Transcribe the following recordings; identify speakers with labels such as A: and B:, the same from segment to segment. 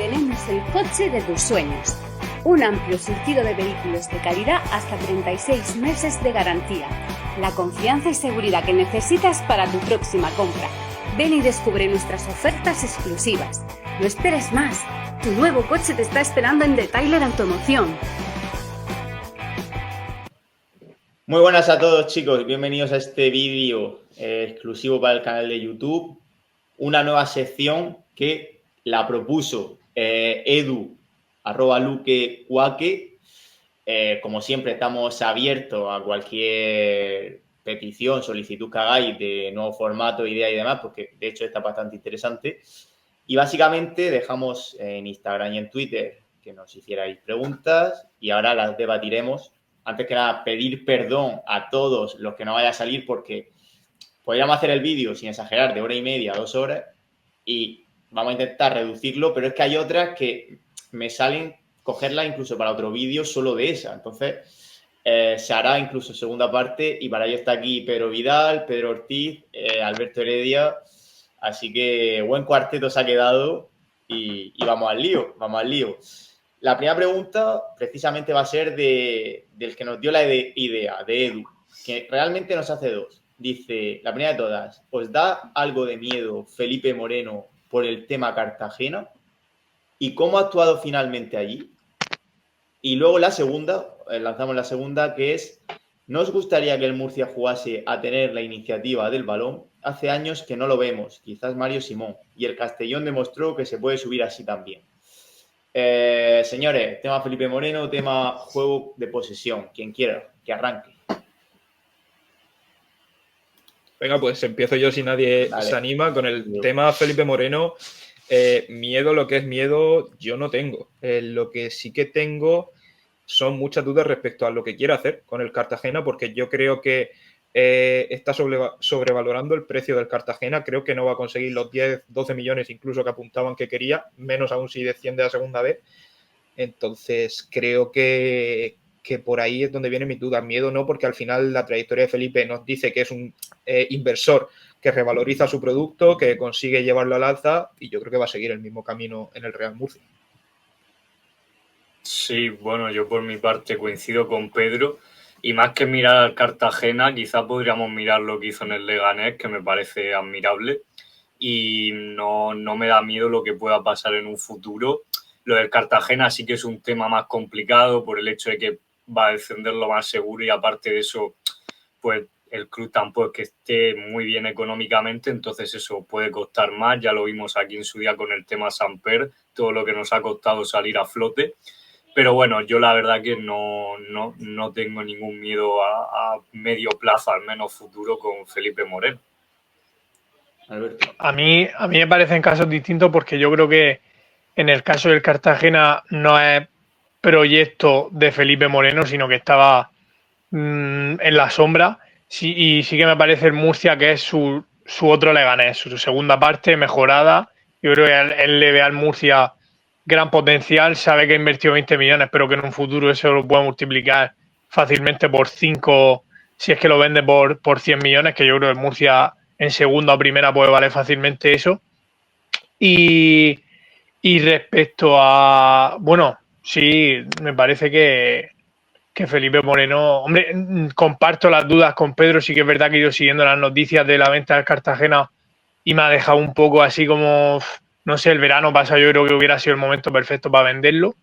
A: tenemos el coche de tus sueños. Un amplio surtido de vehículos de calidad hasta 36 meses de garantía. La confianza y seguridad que necesitas para tu próxima compra. Ven y descubre nuestras ofertas exclusivas. No esperes más. Tu nuevo coche te está esperando en Detailer Automoción.
B: Muy buenas a todos, chicos. Bienvenidos a este vídeo exclusivo para el canal de YouTube. Una nueva sección que la propuso Edu, @luquecuaque. Como siempre, estamos abiertos a cualquier petición, solicitud que hagáis de nuevo formato, idea y demás, porque de hecho está bastante interesante. Y básicamente dejamos en Instagram y en Twitter que nos hicierais preguntas y ahora las debatiremos. Antes que nada, pedir perdón a todos los que no vaya a salir porque podríamos hacer el vídeo, sin exagerar, de 1 hora y media, 2 horas y vamos a intentar reducirlo, pero es que hay otras que me salen cogerlas incluso para otro vídeo solo de esa. Entonces, se hará incluso segunda parte y para ello está aquí Pedro Vidal, Pedro Ortiz, Alberto Heredia. Así que buen cuarteto se ha quedado y vamos al lío. La primera pregunta precisamente va a ser del que nos dio la idea, de Edu, que realmente nos hace dos. Dice, la primera de todas, ¿os da algo de miedo Felipe Moreno por el tema Cartagena? ¿Y cómo ha actuado finalmente allí? Y luego la segunda, lanzamos la segunda, que es, ¿no os gustaría que el Murcia jugase a tener la iniciativa del balón? Hace años que no lo vemos, quizás Mario Simón, y el Castellón demostró que se puede subir así también. Señores, tema Felipe Moreno, tema juego de posesión. Quien quiera, que arranque.
C: Venga, pues empiezo yo si nadie se anima con el tema Felipe Moreno. Miedo, lo que es miedo, yo no tengo. Lo que sí que tengo son muchas dudas respecto a lo que quiere hacer con el Cartagena, porque yo creo que está sobrevalorando el precio del Cartagena. Creo que no va a conseguir los 10, 12 millones incluso que apuntaban que quería, menos aún si desciende a segunda vez. Entonces creo que por ahí es donde vienen mis dudas. Miedo no, porque al final la trayectoria de Felipe nos dice que es un inversor que revaloriza su producto, que consigue llevarlo al alza, y yo creo que va a seguir el mismo camino en el Real Murcia.
D: Sí, bueno, yo por mi parte coincido con Pedro y más que mirar al Cartagena, quizá podríamos mirar lo que hizo en el Leganés, que me parece admirable y no me da miedo lo que pueda pasar en un futuro. Lo del Cartagena sí que es un tema más complicado por el hecho de que va a descender lo más seguro y aparte de eso, pues el club tampoco es que esté muy bien económicamente, entonces eso puede costar más. Ya lo vimos aquí en su día con el tema Samper, todo lo que nos ha costado salir a flote. Pero bueno, yo la verdad que no tengo ningún miedo a medio plazo, al menos futuro, con Felipe Moreno.
B: Alberto.
E: A mí me parecen casos distintos porque yo creo que en el caso del Cartagena no es proyecto de Felipe Moreno, sino que estaba en la sombra. Sí, y sí que me parece el Murcia que es su otro Leganés, su segunda parte mejorada. Yo creo que él le ve al Murcia gran potencial, sabe que ha invertido 20 millones, pero que en un futuro eso lo puede multiplicar fácilmente por 5 si es que lo vende por 100 millones, que yo creo que el Murcia en segunda o primera puede valer fácilmente eso. Y respecto a, bueno, sí, me parece que Felipe Moreno, hombre, comparto las dudas con Pedro, sí que es verdad que he ido siguiendo las noticias de la venta del Cartagena y me ha dejado un poco así como, no sé, el verano pasado yo creo que hubiera sido el momento perfecto para venderlo,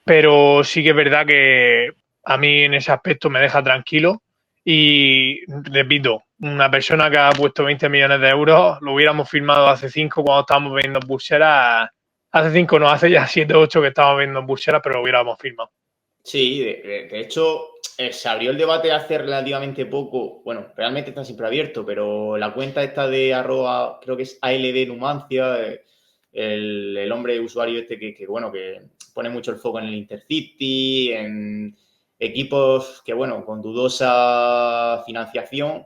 E: pero sí que es verdad que a mí en ese aspecto me deja tranquilo y repito, una persona que ha puesto 20 millones de euros lo hubiéramos firmado hace 5 cuando estábamos viendo pulseras, hace 5 no, hace ya 7 o 8 que estábamos viendo pulseras, pero lo hubiéramos firmado.
B: Sí, de hecho, se abrió el debate hace relativamente poco. Bueno, realmente está siempre abierto, pero la cuenta esta de @ creo que es ALD Numancia, el hombre usuario este que pone mucho el foco en el Intercity, en equipos que, bueno, con dudosa financiación.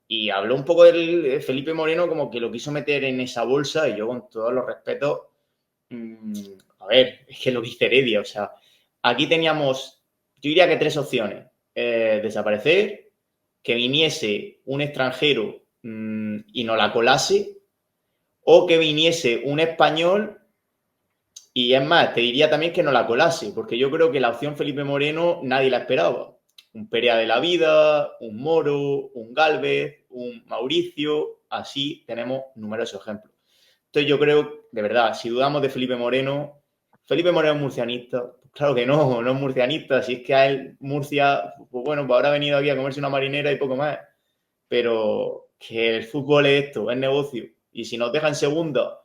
B: Y habló un poco del Felipe Moreno como que lo quiso meter en esa bolsa y yo con todos los respetos, a ver, es que lo dice Heredia, o sea, aquí teníamos, yo diría que 3 opciones. Desaparecer, que viniese un extranjero y nos la colase, o que viniese un español Y es más, te diría también que no la colase, porque yo creo que la opción Felipe Moreno nadie la esperaba. Un Perea de la vida, un Moro, un Gálvez, un Mauricio, así tenemos numerosos ejemplos. Entonces yo creo, de verdad, si dudamos de Felipe Moreno es murcianista. Pues claro que no es murcianista. Si es que a él Murcia, pues bueno, pues habrá venido aquí a comerse una marinera y poco más. Pero que el fútbol es esto, es negocio. Y si nos deja en segunda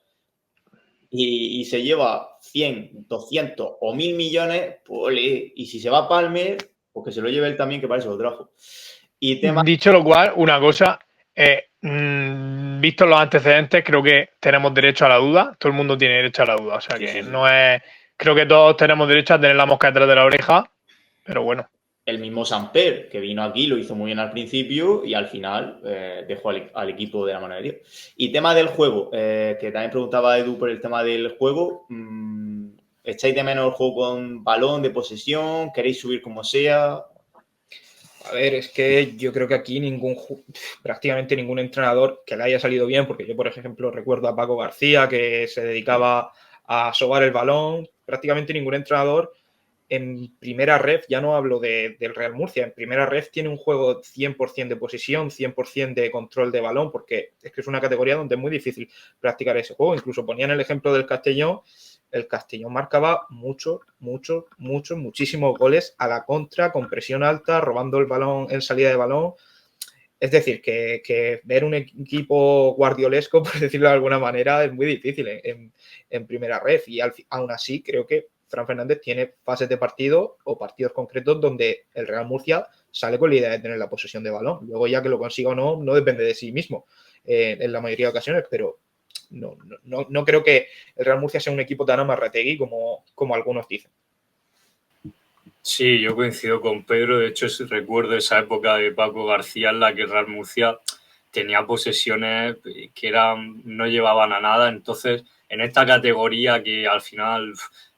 B: y se lleva 100, 200 o 1.000 millones, pues ole. Y si se va a Palmer, pues que se lo lleve él también, que para eso lo trajo. Y tema...
E: Dicho lo cual, una cosa, vistos los antecedentes, creo que tenemos derecho a la duda. Todo el mundo tiene derecho a la duda. O sea, que no es... Creo que todos tenemos derecho a tener la mosca detrás de la oreja, pero bueno.
B: El mismo Samper, que vino aquí, lo hizo muy bien al principio y al final dejó al equipo de la mano de Dios. Y tema del juego, que también preguntaba Edu por el tema del juego. ¿Echáis de menos el juego con balón, de posesión? ¿Queréis subir como sea?
C: A ver, es que yo creo que aquí prácticamente ningún entrenador que le haya salido bien, porque yo, por ejemplo, recuerdo a Paco García, que se dedicaba a sobar el balón. Prácticamente ningún entrenador en primera ref, ya no hablo del Real Murcia, en primera ref tiene un juego 100% de posesión, 100% de control de balón, porque es que es una categoría donde es muy difícil practicar ese juego. Incluso ponían el ejemplo del Castellón. El Castellón marcaba muchísimos goles a la contra, con presión alta, robando el balón en salida de balón. Es decir, que ver un equipo guardiolesco, por decirlo de alguna manera, es muy difícil en primera ref. Y aún así creo que Fran Fernández tiene fases de partido o partidos concretos donde el Real Murcia sale con la idea de tener la posesión de balón. Luego ya que lo consiga o no, no depende de sí mismo en la mayoría de ocasiones, pero no creo que el Real Murcia sea un equipo tan amarrategui como algunos dicen.
D: Sí, yo coincido con Pedro. De hecho, recuerdo esa época de Paco García en la que el Real Murcia tenía posesiones que no llevaban a nada. Entonces, en esta categoría que al final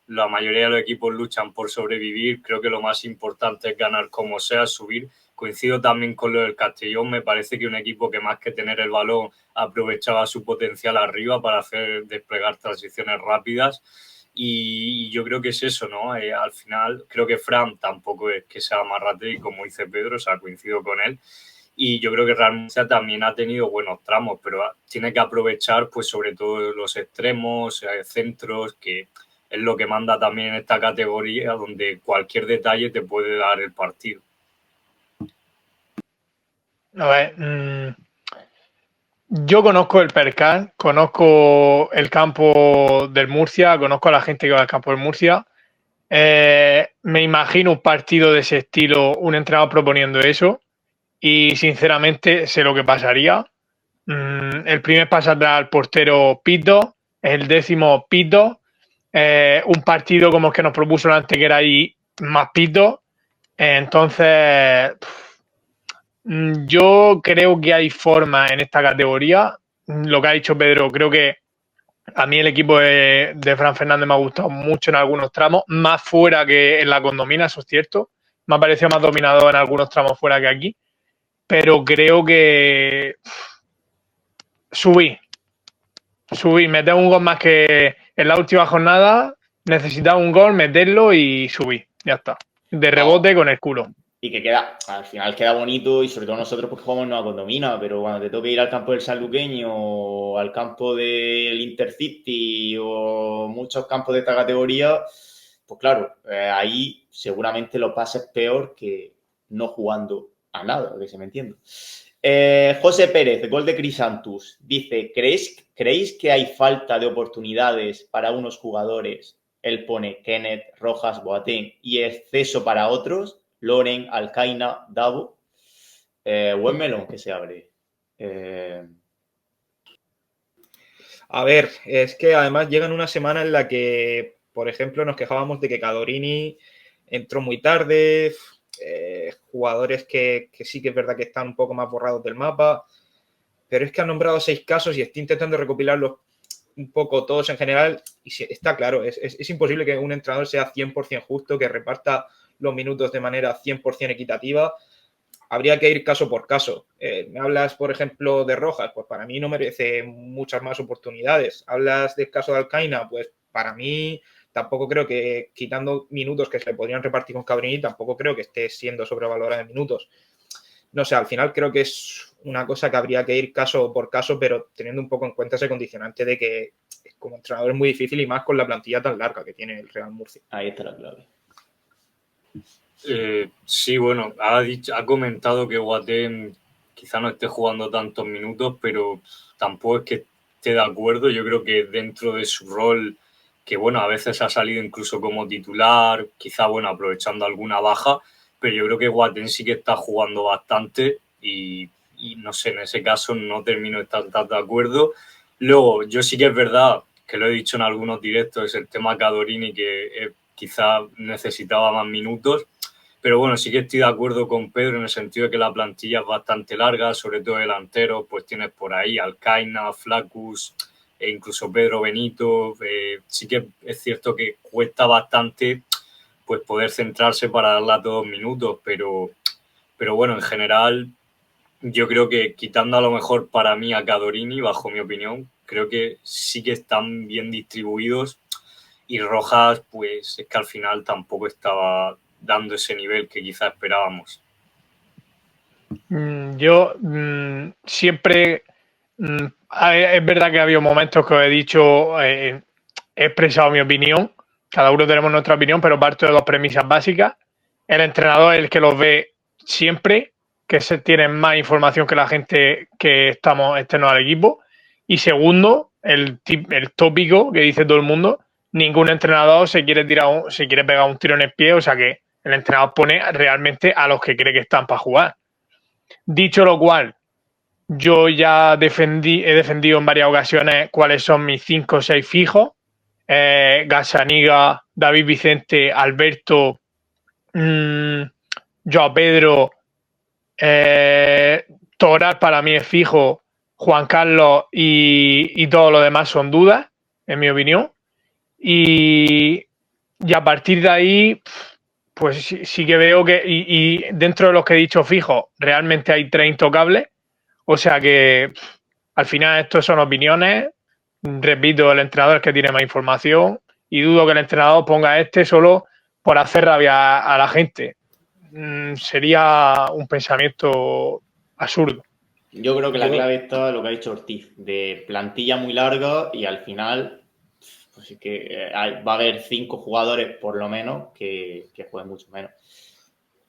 D: la mayoría de los equipos luchan por sobrevivir, creo que lo más importante es ganar como sea, subir. Coincido también con lo del Castellón. Me parece que un equipo que más que tener el balón aprovechaba su potencial arriba para hacer desplegar transiciones rápidas. Y yo creo que es eso, ¿no? Al final, creo que Fran tampoco es que sea amarrategui, como dice Pedro, o sea, coincido con él. Y yo creo que Real Murcia también ha tenido buenos tramos, pero tiene que aprovechar, pues, sobre todo los extremos, centros, que es lo que manda también en esta categoría, donde cualquier detalle te puede dar el partido.
E: A ver, yo conozco el Percal, conozco el campo del Murcia, conozco a la gente que va al campo del Murcia. Me imagino un partido de ese estilo, un entrenador proponiendo eso, y sinceramente sé lo que pasaría. El primer pase atrás al portero Pito, el 10º Pito, un partido como el que nos propuso el Antequera y más Pito. Entonces, yo creo que hay formas en esta categoría. Lo que ha dicho Pedro, creo que a mí el equipo de Fran Fernández me ha gustado mucho en algunos tramos, más fuera que en la condomina, eso es cierto. Me ha parecido más dominador en algunos tramos fuera que aquí. Pero creo que subí, meter un gol más que en la última jornada, necesitaba un gol, meterlo y subí, ya está. De rebote con el culo.
B: Y que queda, al final queda bonito y sobre todo nosotros porque jugamos en una condomina, pero cuando te toque ir al campo del Sanluqueño o al campo del Intercity o muchos campos de esta categoría, pues claro, ahí seguramente lo pases peor que no jugando a nada, que se me entienda. José Pérez, gol de Crisantus, dice, ¿creéis que hay falta de oportunidades para unos jugadores? Él pone Kenneth, Rojas, Boateng y exceso para otros. Loren, Alcaina, Davo. Buen melón que se abre.
C: A ver, es que además llega en una semana en la que, por ejemplo, nos quejábamos de que Cadorini entró muy tarde, jugadores que sí que es verdad que están un poco más borrados del mapa, pero es que han nombrado 6 casos y estoy intentando recopilarlos un poco todos en general y está claro, es imposible que un entrenador sea 100% justo, que reparta los minutos de manera 100% equitativa. Habría que ir caso por caso. Me hablas, por ejemplo, de Rojas, pues para mí no merece muchas más oportunidades. Hablas del caso de Alcaina, pues para mí tampoco creo que, quitando minutos que se le podrían repartir con Cabrini, tampoco creo que esté siendo sobrevalorada en minutos. No sé, al final creo que es una cosa que habría que ir caso por caso, pero teniendo un poco en cuenta ese condicionante de que como entrenador es muy difícil y más con la plantilla tan larga que tiene el Real Murcia.
B: Ahí está la clave.
D: Sí, bueno, ha comentado que Boateng quizá no esté jugando tantos minutos, pero tampoco es que esté de acuerdo. Yo creo que dentro de su rol, que bueno, a veces ha salido incluso como titular, quizá bueno, aprovechando alguna baja, pero yo creo que Boateng sí que está jugando bastante y no sé, en ese caso no termino de estar tan de acuerdo. Luego, yo sí que es verdad, que lo he dicho en algunos directos, es el tema Cadorini, que quizá necesitaba más minutos. Pero bueno, sí que estoy de acuerdo con Pedro en el sentido de que la plantilla es bastante larga, sobre todo delantero, pues tienes por ahí Alcaina, Flaccus e incluso Pedro Benito. Sí que es cierto que cuesta bastante pues poder centrarse para darle a todos minutos, pero bueno, en general yo creo que quitando a lo mejor para mí a Cadorini, bajo mi opinión, creo que sí que están bien distribuidos y Rojas pues es que al final tampoco estaba dando ese nivel que quizá esperábamos.
E: Yo siempre, es verdad que ha habido momentos que os he dicho, he expresado mi opinión, cada uno tenemos nuestra opinión, pero parto de dos premisas básicas. El entrenador es el que los ve siempre, que se tiene más información que la gente que estamos externos al equipo. Y segundo, el tópico que dice todo el mundo, ningún entrenador se quiere pegar un tiro en el pie, o sea que el entrenador pone realmente a los que cree que están para jugar. Dicho lo cual, yo ya he defendido en varias ocasiones cuáles son mis 5 o 6 fijos. Gazzaniga, David Vicente, Alberto, Joao Pedro, Toral para mí es fijo, Juan Carlos y todo lo demás son dudas, en mi opinión. Y a partir de ahí, pues sí que veo que, y dentro de los que he dicho fijos, realmente hay 3 intocables. O sea que al final estos son opiniones. Repito, el entrenador es que tiene más información y dudo que el entrenador ponga solo por hacer rabia a la gente. Sería un pensamiento absurdo.
B: Yo creo que la clave está lo que ha dicho Ortiz, de plantilla muy larga y al final pues sí que va a haber 5 jugadores por lo menos que jueguen mucho menos.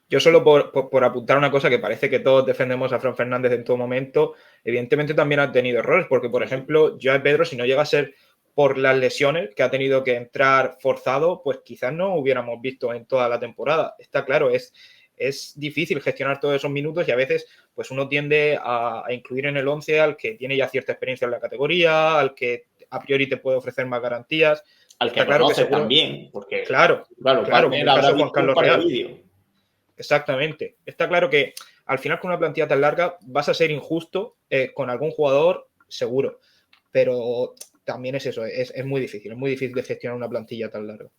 C: Yo solo por apuntar una cosa que parece que todos defendemos a Fran Fernández en todo momento, evidentemente también ha tenido errores, porque por ejemplo, Joao Pedro, si no llega a ser por las lesiones, que ha tenido que entrar forzado, pues quizás no hubiéramos visto en toda la temporada. Está claro, es difícil gestionar todos esos minutos y a veces pues uno tiende a incluir en el 11 al que tiene ya cierta experiencia en la categoría, al que a priori te puede ofrecer más garantías.
B: Al que conoce seguro, también, porque
C: claro, como el caso de Juan Carlos Real. Exactamente. Está claro que al final con una plantilla tan larga vas a ser injusto con algún jugador, seguro. Pero también es eso, es muy difícil. Es muy difícil de gestionar una plantilla tan larga.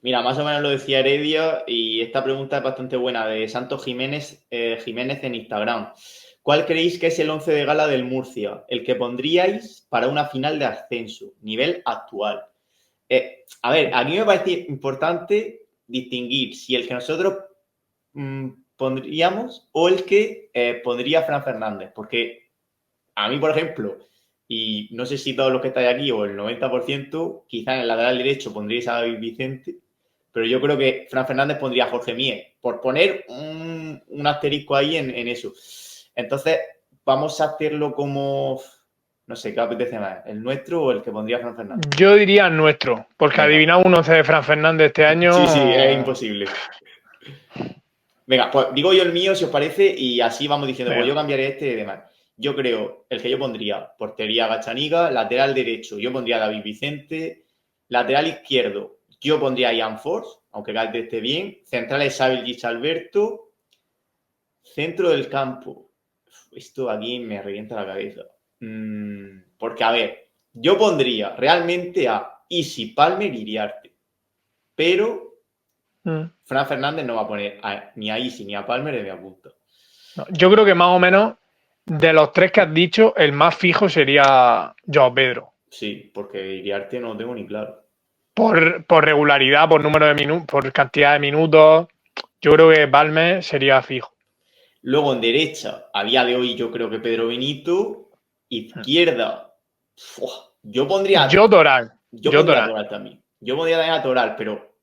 B: Mira, más o menos lo decía Heredia y esta pregunta es bastante buena de Santos Jiménez en Instagram. ¿Cuál creéis que es el 11 de gala del Murcia? El que pondríais para una final de ascenso, nivel actual. A ver, a mí me parece importante distinguir si el que nosotros pondríamos o el que pondría Fran Fernández, porque a mí, por ejemplo, y no sé si todos los que estáis aquí o el 90%, quizá en el lateral derecho pondríais a David Vicente, pero yo creo que Fran Fernández pondría a Jorge Mies, por poner un asterisco ahí en eso. Entonces, vamos a hacerlo como, no sé, ¿qué apetece más? ¿El nuestro o el que pondría Fran Fernández?
E: Yo diría el nuestro, porque adivinar un 11 de Fran Fernández este año...
B: Sí, es imposible. Venga, pues digo yo el mío, si os parece, y así vamos diciendo, pues yo cambiaré este y demás. Yo creo, el que yo pondría, portería Gazzaniga, lateral derecho, yo pondría a David Vicente, lateral izquierdo, yo pondría a Ian Force, aunque Galde esté bien, centrales Savic Alberto, centro del campo. Esto aquí me revienta la cabeza. Porque, a ver, yo pondría realmente a Isi, Palmer y Iriarte, pero Fran Fernández no va a poner ni a Isi ni a Palmer en mi apunta.
E: No, yo creo que más o menos de los 3 que has dicho, el más fijo sería Joao Pedro.
B: Sí, porque Iriarte no lo tengo ni claro.
E: por regularidad, por número de minutos, por cantidad de minutos, yo creo que Balmer sería fijo.
B: Luego en derecha, a día de hoy yo creo que Pedro Benito. Izquierda, yo pondría...
E: Yo Toral.
B: Yo pondría a Toral también. Yo pondría también a Toral, pero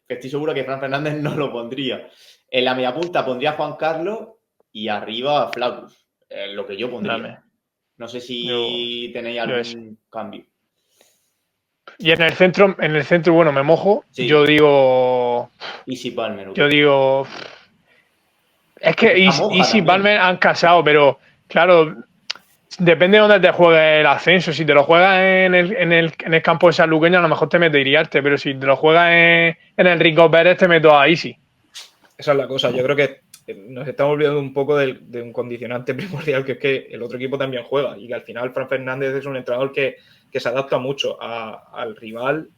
B: estoy seguro que Fran Fernández no lo pondría. En la media punta pondría a Juan Carlos y arriba a Flaccus. Lo que yo pondría.
E: Dame.
B: No sé si tenéis algún cambio.
E: Y en el centro, bueno, me mojo. Sí. Yo digo.
B: Easy Palmer.
E: Yo digo. Es que Easy Palmer han casado, pero claro, depende de dónde te juegues el ascenso. Si te lo juegas en el campo de Sanluqueño, a lo mejor te meto a Iriarte, pero si te lo juegas en el Rico Pérez, te meto a Easy.
C: Esa es la cosa. Yo creo que nos estamos olvidando un poco de un condicionante primordial, que es que el otro equipo también juega y que al final Fran Fernández es un entrenador que se adapta mucho al rival.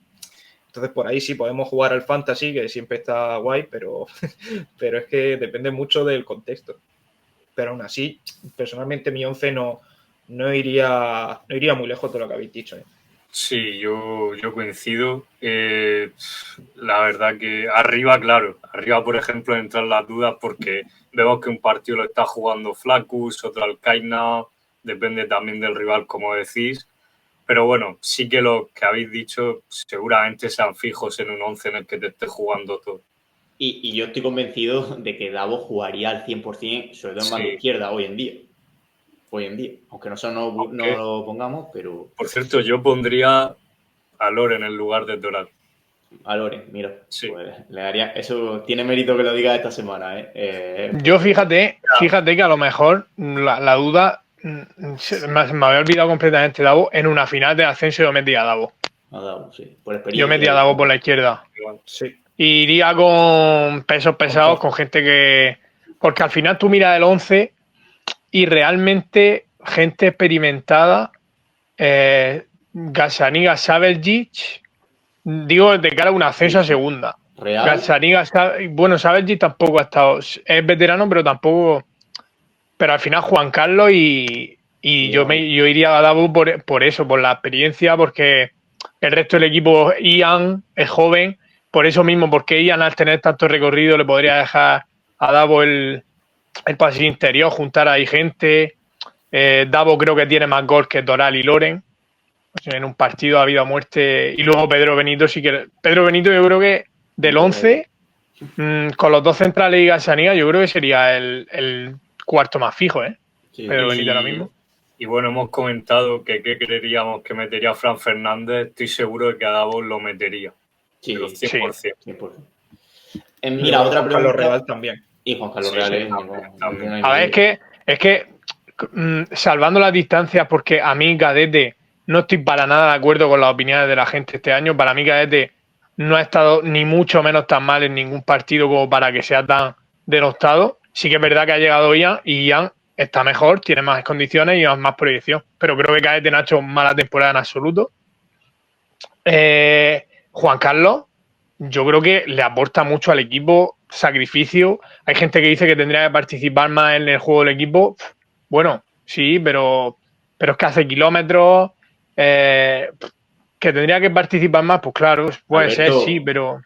C: Entonces, por ahí sí podemos jugar al fantasy, que siempre está guay, pero es que depende mucho del contexto. Pero aún así, personalmente mi 11 no iría muy lejos de lo que habéis dicho.
D: Sí, yo coincido. La verdad que arriba, claro. Arriba, por ejemplo, entran las dudas porque vemos que un partido lo está jugando Flaccus, otro Alcaina. Depende también del rival, como decís. Pero bueno, sí que lo que habéis dicho seguramente sean fijos en un 11 en el que te esté jugando todo.
B: Y yo estoy convencido de que Davo jugaría al 100%, sobre todo en mano izquierda, hoy en día. Aunque nosotros no lo pongamos, pero...
D: Por cierto, yo pondría a Loren en lugar de Toral.
B: A Loren, mira.
D: Sí.
B: Pues le daría... Eso tiene mérito que lo diga esta semana,
E: Yo fíjate que a lo mejor la duda... Me había olvidado completamente Davo. En una final de ascenso yo metía a Davo.
B: A Davo, sí. Por experiencia.
E: Yo metía a Davo por la izquierda.
C: Sí.
E: Y iría con pesos pesados, con gente que... Porque al final tú miras el 11 y realmente gente experimentada, Gazzaniga, Saveljic, digo de cara a un ascenso a segunda.
B: Real.
E: Gazzaniga, bueno, Saveljic tampoco ha estado... Es veterano, pero tampoco... Pero al final Juan Carlos y yo iría a Davo por eso, por la experiencia, porque el resto del equipo, Ian es joven, por eso mismo, porque Ian al tener tanto recorrido le podría dejar a Davo el pasillo interior, juntar ahí gente. Davo creo que tiene más gol que Toral y Loren. En un partido a vida o muerte. Y luego Pedro Benito sí que... Pedro Benito yo creo que del 11, con los dos centrales y Gazzaniga, yo creo que sería el cuarto más fijo,
B: Sí.
E: Pedro Benito ahora mismo.
D: Y bueno, hemos comentado que qué creeríamos que metería Fran Fernández. Estoy seguro de que a Davo lo metería.
B: Sí,
D: pero 100%.
B: Sí. Mira, otra pregunta.
C: Juan Carlos Real también.
B: Y Juan Carlos Real
E: A ver, es que salvando las distancias, porque a mí Cadete no estoy para nada de acuerdo con las opiniones de la gente este año. Para mí Cadete no ha estado ni mucho menos tan mal en ningún partido como para que sea tan denostado. Sí que es verdad que ha llegado Ian y Ian está mejor, tiene más condiciones y más proyección. Pero creo que Cadete no ha hecho mala temporada en absoluto. Juan Carlos, yo creo que le aporta mucho al equipo, sacrificio. Hay gente que dice que tendría que participar más en el juego del equipo. Bueno, sí, pero es que hace kilómetros. Que tendría que participar más, pues claro, puede ser, sí, pero...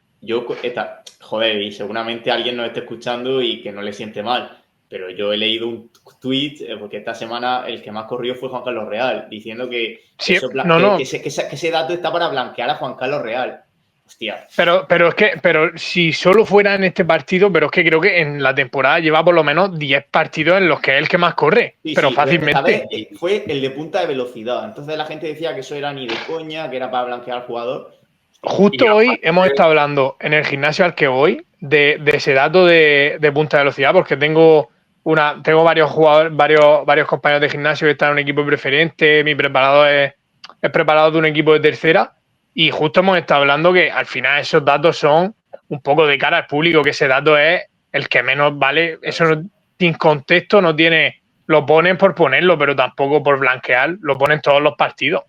B: Joder, y seguramente alguien nos esté escuchando y que no le siente mal, pero yo he leído un tweet, porque esta semana el que más corrió fue Juan Carlos Real, diciendo que,
E: sí,
B: que ese dato está para blanquear a Juan Carlos Real. Hostia.
E: Pero si solo fuera en este partido, pero es que creo que en la temporada lleva por lo menos 10 partidos en los que es el que más corre, pero fácilmente.
B: Esta vez fue el de punta de velocidad, entonces la gente decía que eso era ni de coña, que era para blanquear al jugador.
E: Justo hoy hemos estado hablando en el gimnasio al que voy de ese dato de punta de velocidad, porque tengo varios jugadores, varios compañeros de gimnasio que están en un equipo preferente, mi preparador es preparador de un equipo de tercera, y justo hemos estado hablando que al final esos datos son un poco de cara al público, que ese dato es el que menos vale, eso no, sin contexto no tiene, lo ponen por ponerlo, pero tampoco por blanquear, lo ponen todos los partidos.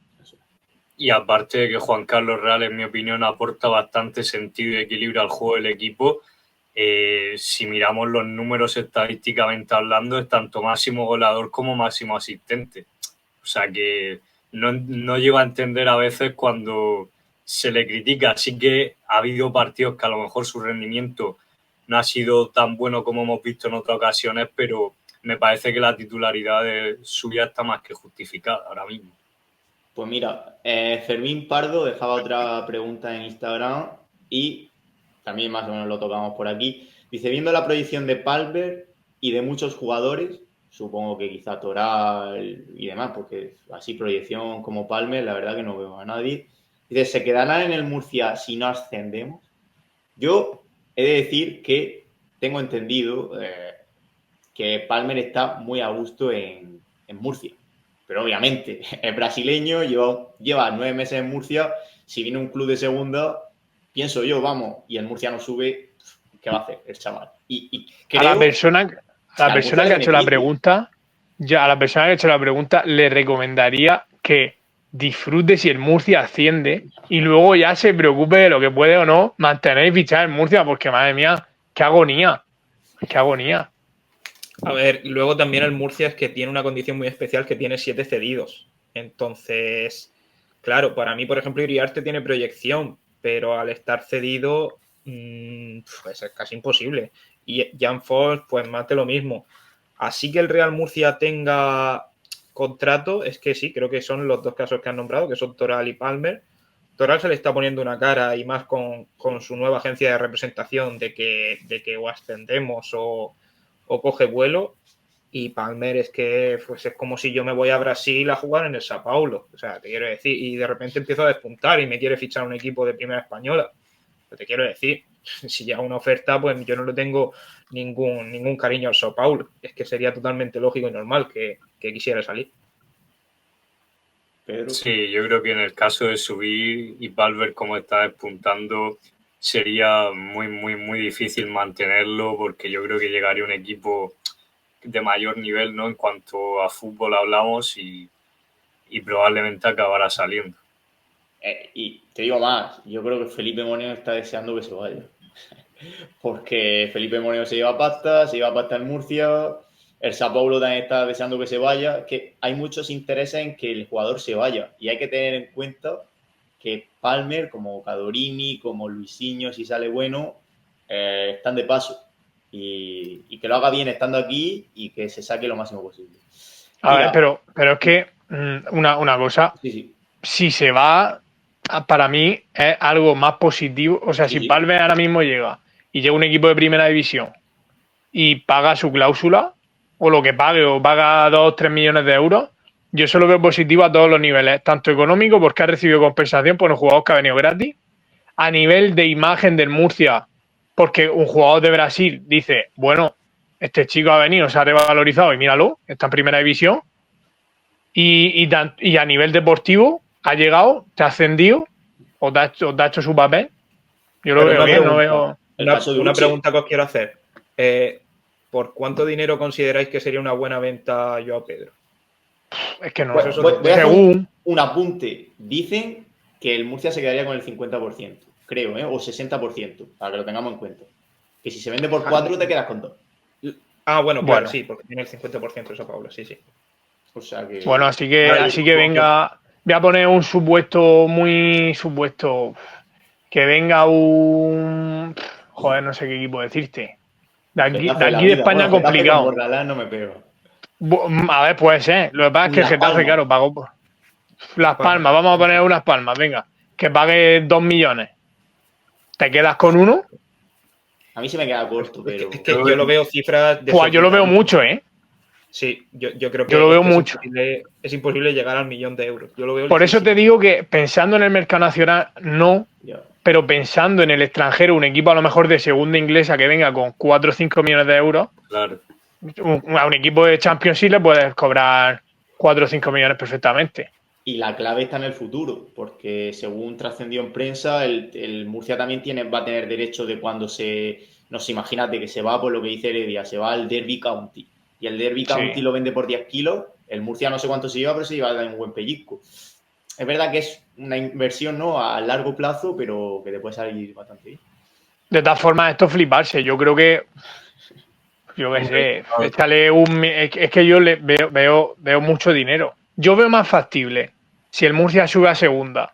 D: Y aparte de que Juan Carlos Real, en mi opinión, aporta bastante sentido y equilibrio al juego del equipo, si miramos los números estadísticamente hablando, es tanto máximo goleador como máximo asistente. O sea que no llego a entender a veces cuando se le critica. Sí que ha habido partidos que a lo mejor su rendimiento no ha sido tan bueno como hemos visto en otras ocasiones, pero me parece que la titularidad suya está más que justificada ahora mismo.
B: Pues mira, Fermín Pardo dejaba otra pregunta en Instagram y también más o menos lo tocamos por aquí. Dice, viendo la proyección de Palmer y de muchos jugadores, supongo que quizá Toral y demás, porque así proyección como Palmer, la verdad que no veo a nadie. Dice, ¿se quedarán en el Murcia si no ascendemos? Yo he de decir que tengo entendido que Palmer está muy a gusto en Murcia. Pero obviamente es brasileño, lleva 9 meses en Murcia. Si viene un club de segunda, pienso yo, vamos, y el Murcia no sube, ¿qué va a hacer el chaval? Y creo,
E: a la persona que ha hecho la pregunta, le recomendaría que disfrute si el Murcia asciende y luego ya se preocupe de lo que puede o no mantener y fichar en Murcia, porque madre mía, qué agonía. Qué agonía.
C: A ver, luego también el Murcia es que tiene una condición muy especial, que tiene 7 cedidos. Entonces, claro, para mí, por ejemplo, Iriarte tiene proyección, pero al estar cedido pues es casi imposible. Y Jan Fors, pues más de lo mismo. Así que el Real Murcia tenga contrato, es que sí, creo que son los dos casos que han nombrado, que son Toral y Palmer. Toral se le está poniendo una cara, y más con su nueva agencia de representación, de que o ascendemos o coge vuelo. Y Palmer es que pues es como si yo me voy a Brasil a jugar en el Sao Paulo. O sea, te quiero decir, y de repente empiezo a despuntar y me quiere fichar un equipo de primera española. Pero te quiero decir, si llega una oferta, pues yo no le tengo ningún cariño al Sao Paulo. Es que sería totalmente lógico y normal que quisiera salir.
B: Pedro.
D: Sí, yo creo que en el caso de subir y Palmer como está despuntando, sería muy, muy, muy difícil mantenerlo, porque yo creo que llegaría un equipo de mayor nivel, ¿no? En cuanto a fútbol hablamos, y probablemente acabará saliendo.
B: Y te digo más, yo creo que Felipe Moreno está deseando que se vaya. Porque Felipe Moreno se lleva pasta en Murcia, el Sao Paulo también está deseando que se vaya, que hay muchos intereses en que el jugador se vaya, y hay que tener en cuenta que Palmer, como Cadorini, como Luisinho, si sale bueno, están de paso, y que lo haga bien estando aquí y que se saque lo máximo posible.
E: A ver, pero es que una cosa,
B: sí.
E: Si se va, para mí es algo más positivo. O sea, si Palmer ahora mismo llega un equipo de primera división y paga su cláusula, o lo que pague, o paga 2 o 3 millones de euros, yo eso lo veo positivo a todos los niveles, tanto económico, porque ha recibido compensación por un jugador que ha venido gratis, a nivel de imagen del Murcia, porque un jugador de Brasil dice, bueno, este chico ha venido, se ha revalorizado y míralo, está en primera división, y a nivel deportivo ha llegado, te ha ascendido, o te ha hecho su papel. Yo lo veo bien, no veo.
C: Una pregunta que os quiero hacer. ¿Por cuánto dinero consideráis que sería una buena venta Joao Pedro?
E: Es que no.
B: Voy a hacer un apunte. Dicen que el Murcia se quedaría con el 50%, creo, o 60%, para que lo tengamos en cuenta. Que si se vende por 4 te quedas con 2.
C: Bueno, claro, sí, porque tiene el 50% de Sao Paulo, sí.
B: O sea que...
E: Bueno, así que venga. Voy a poner un supuesto muy supuesto. Que venga un... Joder, no sé qué equipo decirte. De aquí de España, bueno, complicado.
B: Borralán no me pego.
E: A ver, puede ser. Lo que pasa es que el Getafe, claro, pagó Las Palmas. Vamos a poner unas Palmas, venga. Que pague 2 millones. ¿Te quedas con 1?
B: A mí se me queda corto, pero...
C: Es que yo lo veo cifras...
E: Yo lo veo mucho, ¿eh?
C: Sí, yo creo que
E: yo lo veo mucho.
C: Es imposible llegar al 1.000.000 de euros. Yo lo veo
E: Por eso te digo que pensando en el mercado nacional, no. Pero pensando en el extranjero, un equipo a lo mejor de segunda inglesa que venga con 4 o 5 millones de euros,
D: claro.
E: A un equipo de Champions League le puedes cobrar 4 o 5 millones perfectamente.
B: Y la clave está en el futuro, porque según trascendió en prensa, el Murcia también va a tener derecho de cuando imagínate que se va, por lo que dice Heredia, se va al Derby County. Y el Derby County lo vende por 10 kilos, el Murcia no sé cuánto se lleva, pero se lleva un buen pellizco. Es verdad que es una inversión, ¿no?, a largo plazo, pero que te puede salir bastante bien.
E: De todas formas, esto es fliparse. Yo creo que... Yo qué sé, es que yo le veo mucho dinero. Yo veo más factible, si el Murcia sube a segunda,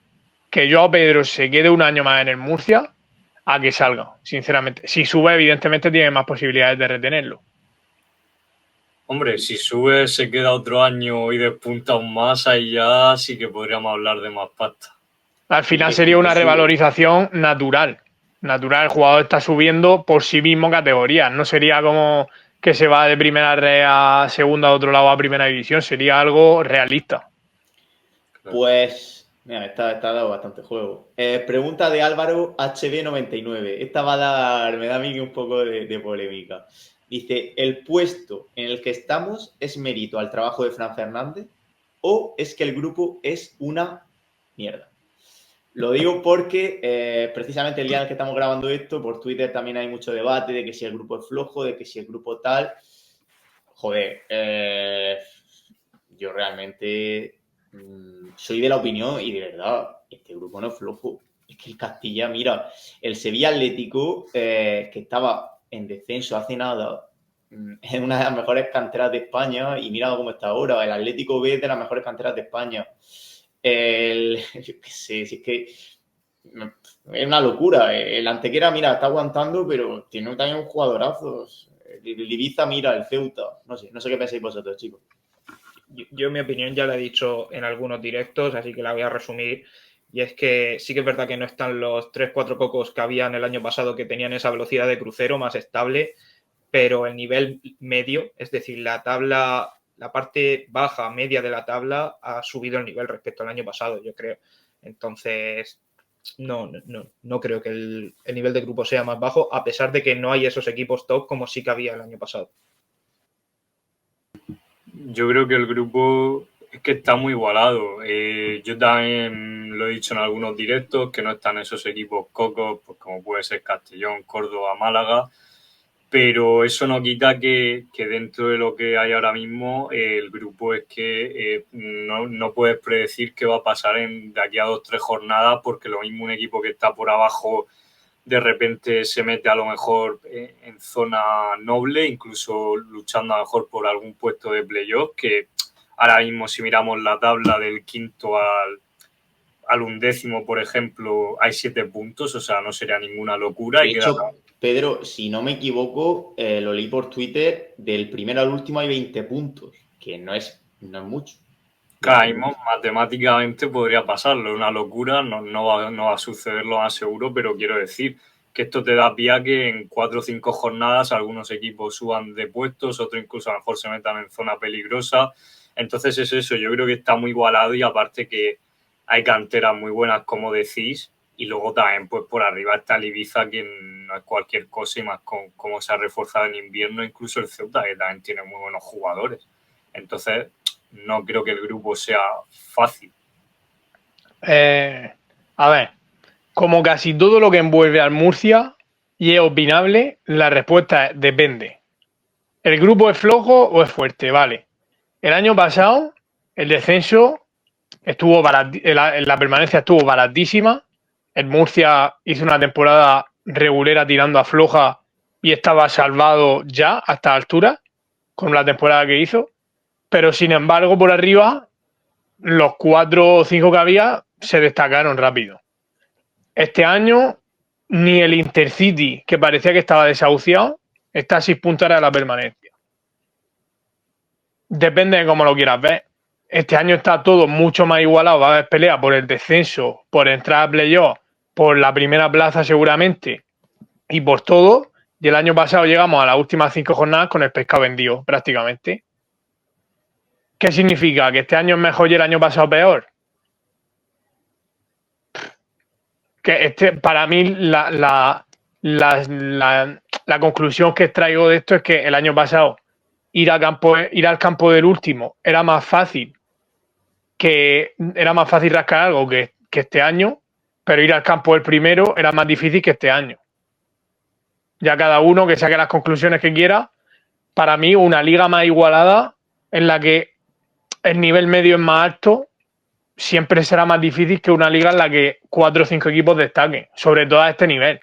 E: que Joao Pedro se quede un año más en el Murcia a que salga, sinceramente. Si sube, evidentemente tiene más posibilidades de retenerlo.
D: Hombre, si sube, se queda otro año y despunta aún más, ahí ya sí que podríamos hablar de más pasta.
E: Al final sería una revalorización natural. Natural, el jugador está subiendo por sí mismo categorías. No sería como que se va de primera red a segunda, a otro lado a primera división. Sería algo realista.
B: Pues, mira, está dado bastante juego. Pregunta de Álvaro HB99. Esta va a dar, me da a mí un poco de polémica. Dice, ¿el puesto en el que estamos es mérito al trabajo de Fran Fernández o es que el grupo es una mierda? Lo digo porque precisamente el día en el que estamos grabando esto, por Twitter también hay mucho debate de que si el grupo es flojo, de que si el grupo tal. Joder, yo realmente soy de la opinión y de verdad, este grupo no es flojo. Es que el Castilla, mira, el Sevilla Atlético, que estaba en descenso hace nada, es una de las mejores canteras de España y mira cómo está ahora. El Atlético B es de las mejores canteras de España. Yo qué sé, si es que es una locura. El Antequera, mira, está aguantando, pero tiene también un jugadorazo. El Ibiza, mira, el Ceuta. No sé qué pensáis vosotros, chicos.
C: Yo mi opinión ya la he dicho en algunos directos, así que la voy a resumir. Y es que sí que es verdad que no están los 3-4 cocos que habían el año pasado que tenían esa velocidad de crucero más estable, pero el nivel medio, es decir, la parte baja, media de la tabla ha subido el nivel respecto al año pasado, yo creo. Entonces, no creo que el nivel de grupo sea más bajo, a pesar de que no hay esos equipos top como sí que había el año pasado.
D: Yo creo que el grupo es que está muy igualado. Yo también lo he dicho en algunos directos, que no están esos equipos cocos, pues como puede ser Castellón, Córdoba, Málaga, pero eso no quita que dentro de lo que hay ahora mismo, el grupo es que no puedes predecir qué va a pasar de aquí a 2 o 3 jornadas, porque lo mismo un equipo que está por abajo de repente se mete a lo mejor en zona noble, incluso luchando a lo mejor por algún puesto de playoff, que ahora mismo si miramos la tabla del quinto al 11º, por ejemplo, hay 7 puntos, o sea, no sería ninguna locura.
B: De hecho, Pedro, si no me equivoco, lo leí por Twitter, del primero al último hay 20 puntos, que no es mucho.
D: Claro, matemáticamente podría pasarlo, es una locura, no va a suceder, lo más seguro, pero quiero decir que esto te da pie a que en 4 o 5 jornadas algunos equipos suban de puestos, otros incluso a lo mejor se metan en zona peligrosa. Entonces es eso, yo creo que está muy igualado y aparte que hay canteras muy buenas, como decís, y luego también pues por arriba está el Ibiza, que no es cualquier cosa y más con cómo se ha reforzado en invierno, incluso el Ceuta, que también tiene muy buenos jugadores. Entonces no creo que el grupo sea fácil.
E: A ver, como casi todo lo que envuelve al Murcia y es opinable, la respuesta es depende. ¿El grupo es flojo o es fuerte? Vale. El año pasado el descenso estuvo la permanencia estuvo baratísima. El Murcia hizo una temporada regulera tirando a floja y estaba salvado ya a esta altura con la temporada que hizo. Pero sin embargo, por arriba, los 4 o 5 que había se destacaron rápido. Este año, ni el Intercity, que parecía que estaba desahuciado, está a 6 puntos de la permanencia. Depende de cómo lo quieras ver. Este año está todo mucho más igualado. Va a haber pelea por el descenso, por entrar a playoff, por la primera plaza seguramente y por todo. Y el año pasado llegamos a las últimas 5 jornadas con el pescado vendido prácticamente. ¿Qué significa? ¿Que este año es mejor y el año pasado peor? Que para mí la conclusión que traigo de esto es que el año pasado ir al campo del último era más fácil rascar algo que este año, pero ir al campo del primero era más difícil que este año. Ya cada uno que saque las conclusiones que quiera. Para mí, una liga más igualada en la que el nivel medio es más alto siempre será más difícil que una liga en la que 4 o 5 equipos destaquen, sobre todo a este nivel.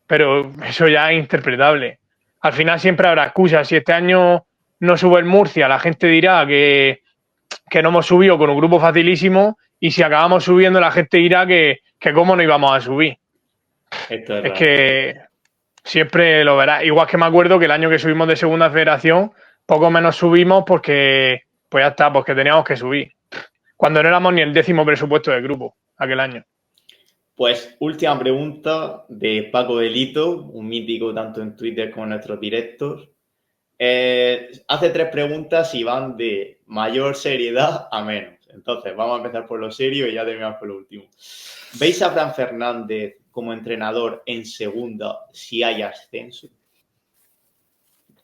E: Pero eso ya es interpretable. Al final siempre habrá excusas. Si este año no sube el Murcia, la gente dirá que no hemos subido con un grupo facilísimo y si acabamos subiendo la gente dirá que cómo no íbamos a subir.
B: Esto
E: es que siempre lo verás. Igual que me acuerdo que el año que subimos de segunda federación, poco menos subimos porque, pues ya está, porque teníamos que subir. Cuando no éramos ni el 10º presupuesto del grupo aquel año.
B: Pues última pregunta de Paco Delito, un mítico tanto en Twitter como en nuestros directos. Hace 3 preguntas y van de mayor seriedad a menos. Entonces, vamos a empezar por lo serio y ya terminamos por lo último. ¿Veis a Fran Fernández como entrenador en segunda si hay ascenso?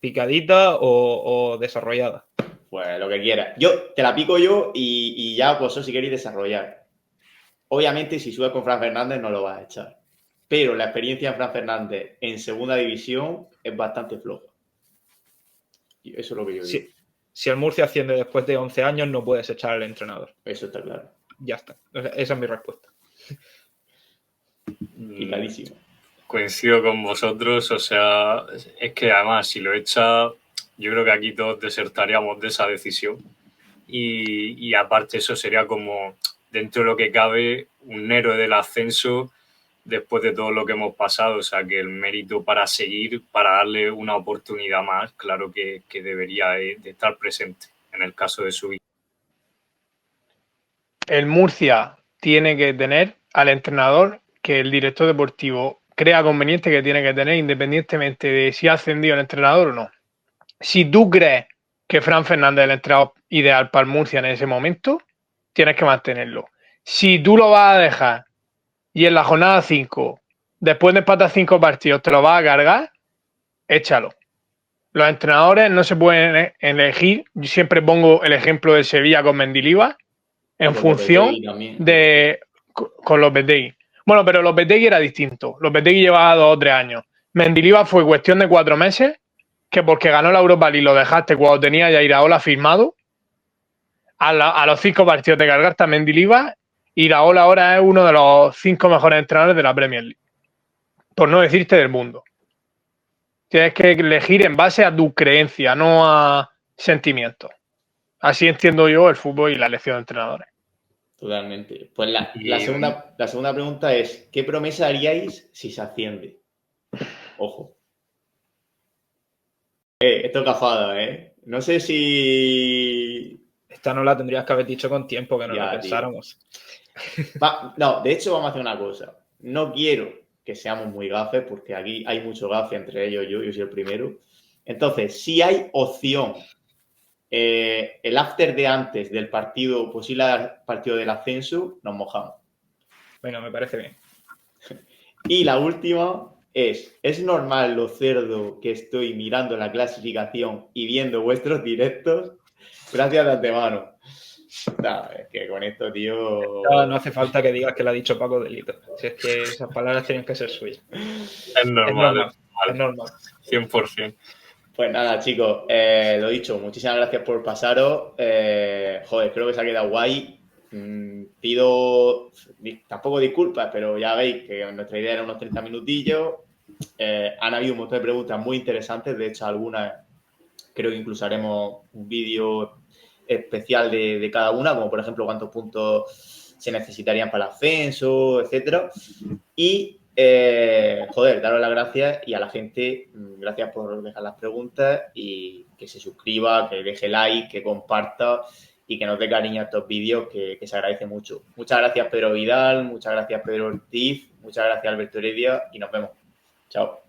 C: ¿Picadita o desarrollada?
B: Pues lo que quieras. Yo te la pico yo y ya vosotros si queréis desarrollar. Obviamente, si subes con Fran Fernández no lo vas a echar. Pero la experiencia de Fran Fernández en segunda división es bastante floja. Y eso es lo que yo digo.
C: Si el Murcia asciende después de 11 años, no puedes echar al entrenador.
B: Eso está claro.
C: Ya está. Esa es mi respuesta.
B: Clarísimo.
D: Coincido con vosotros, o sea, es que además si lo echa, yo creo que aquí todos desertaríamos de esa decisión y aparte eso sería como, dentro de lo que cabe, un héroe del ascenso después de todo lo que hemos pasado, o sea, que el mérito para seguir, para darle una oportunidad más, claro que debería de estar presente en el caso de subir.
E: El Murcia tiene que tener al entrenador que el director deportivo crea conveniente que tiene que tener, independientemente de si ha ascendido el entrenador o no. Si tú crees que Fran Fernández es el entrenador ideal para el Murcia en ese momento, tienes que mantenerlo. Si tú lo vas a dejar y en la jornada 5, después de empatar 5 partidos, te lo vas a cargar, échalo. Los entrenadores no se pueden elegir. Yo siempre pongo el ejemplo de Sevilla con Mendilibar en función de con Lopetegui. Bueno, pero Lopetegui era distinto. Lopetegui llevaba 2 o 3 años. Mendilibar fue cuestión de 4 meses, que porque ganó la Europa League lo dejaste cuando tenía ya Iraola firmado. A los 5 partidos te cargaste a Mendilibar y Iraola ahora es uno de los 5 mejores entrenadores de la Premier League. Por no decirte del mundo. Tienes que elegir en base a tu creencia, no a sentimientos. Así entiendo yo el fútbol y la elección de entrenadores.
B: Totalmente. Pues la segunda pregunta es, ¿qué promesa haríais si se asciende? Ojo. Esto es gafada, ¿eh? No sé si...
C: Esta no la tendrías que haber dicho con tiempo, que no la pensáramos.
B: No, de hecho vamos a hacer una cosa. No quiero que seamos muy gafes, porque aquí hay mucho gafe entre ellos yo soy el primero. Entonces, si hay opción, el after de antes del partido, posible partido del ascenso, nos mojamos.
C: Venga, me parece bien.
B: Y la última ¿es normal lo cerdo que estoy mirando la clasificación y viendo vuestros directos? Gracias de antemano. No, es que con esto, tío...
C: No hace falta que digas que lo ha dicho Paco Delito. Si es que esas palabras tienen que ser suyas.
D: Es normal.
C: Es normal.
D: 100%.
B: Pues nada, chicos, lo dicho, muchísimas gracias por pasaros. Creo que se ha quedado guay. Pido tampoco disculpas, pero ya veis que nuestra idea era unos 30 minutillos. Han habido un montón de preguntas muy interesantes. De hecho, algunas creo que incluso haremos un vídeo especial de cada una, como por ejemplo cuántos puntos se necesitarían para el ascenso, etcétera. Y daros las gracias y a la gente, gracias por dejar las preguntas y que se suscriba, que deje like, que comparta y que nos dé cariño a estos vídeos que se agradece mucho. Muchas gracias Pedro Vidal, muchas gracias Pedro Ortiz, muchas gracias Alberto Heredia y nos vemos. Chao.